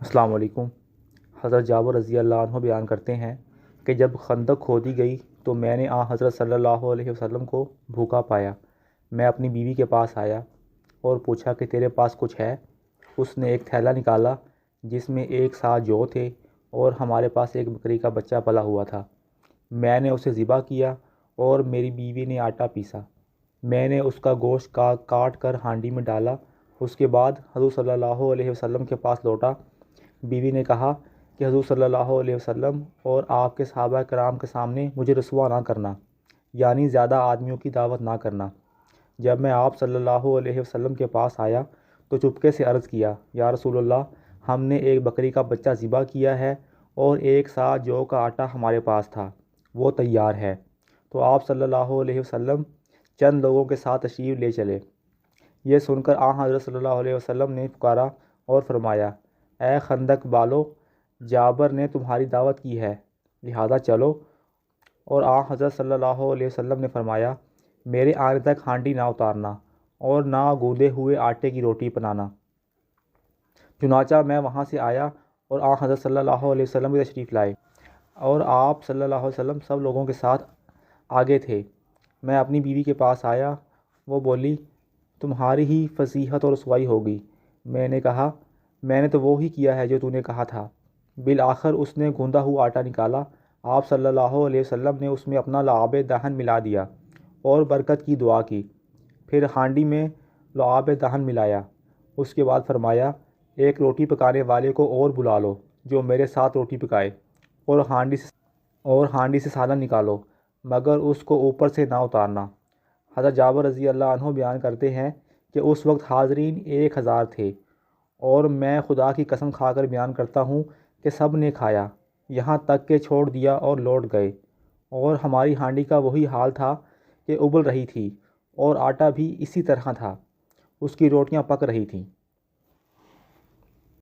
السلام علیکم۔ حضرت جابر رضی اللہ عنہ بیان کرتے ہیں کہ جب خندق کھودی گئی تو میں نے حضرت صلی اللہ علیہ وسلم کو بھوکا پایا۔ میں اپنی بیوی کے پاس آیا اور پوچھا کہ تیرے پاس کچھ ہے؟ اس نے ایک تھیلا نکالا جس میں 1 سا جو تھے اور ہمارے پاس ایک بکری کا بچہ پلا ہوا تھا۔ میں نے اسے ذبح کیا اور میری بیوی نے آٹا پیسا۔ میں نے اس کا گوشت کاٹ کر ہانڈی میں ڈالا۔ اس کے بعد حضور صلی اللہ علیہ وسلم کے پاس لوٹا۔ بیوی نے کہا کہ حضور صلی اللہ علیہ وسلم اور آپ کے صحابہ کرام کے سامنے مجھے رسوا نہ کرنا، یعنی زیادہ آدمیوں کی دعوت نہ کرنا۔ جب میں آپ صلی اللہ علیہ وسلم کے پاس آیا تو چپکے سے عرض کیا، یا رسول اللہ، ہم نے ایک بکری کا بچہ ذبح کیا ہے اور 1 سا جو کا آٹا ہمارے پاس تھا، وہ تیار ہے۔ تو آپ صلی اللہ علیہ وسلم چند لوگوں کے ساتھ تشریف لے چلے۔ یہ سن کر حضرت صلی اللہ علیہ وسلم نے پکارا اور فرمایا، اے خندق بالو، جابر نے تمہاری دعوت کی ہے، لہذا چلو۔ اور حضرت صلی اللہ علیہ وسلم نے فرمایا، میرے آنے تک ہانڈی نہ اتارنا اور نہ گوندے ہوئے آٹے کی روٹی بنانا۔ چنانچہ میں وہاں سے آیا اور حضرت صلی اللہ علیہ وسلم کی تشریف لائے اور آپ صلی اللہ علیہ وسلم سب لوگوں کے ساتھ آگے تھے۔ میں اپنی بیوی کے پاس آیا، وہ بولی، تمہاری ہی فضیحت اور رسوائی ہوگی۔ میں نے کہا، میں نے تو وہی کیا ہے جو تو نے کہا تھا۔ بالآخر اس نے گوندا ہوا آٹا نکالا۔ آپ صلی اللہ علیہ وسلم نے اس میں اپنا لعاب دہن ملا دیا اور برکت کی دعا کی، پھر ہانڈی میں لعاب دہن ملایا۔ اس کے بعد فرمایا، ایک روٹی پکانے والے کو اور بلا لو جو میرے ساتھ روٹی پکائے، اور ہانڈی سے سالن نکالو، مگر اس کو اوپر سے نہ اتارنا۔ حضرت جابر رضی اللہ عنہ بیان کرتے ہیں کہ اس وقت حاضرین 1000 تھے، اور میں خدا کی قسم کھا کر بیان کرتا ہوں کہ سب نے کھایا، یہاں تک کہ چھوڑ دیا اور لوٹ گئے، اور ہماری ہانڈی کا وہی حال تھا کہ ابل رہی تھی، اور آٹا بھی اسی طرح تھا، اس کی روٹیاں پک رہی تھیں۔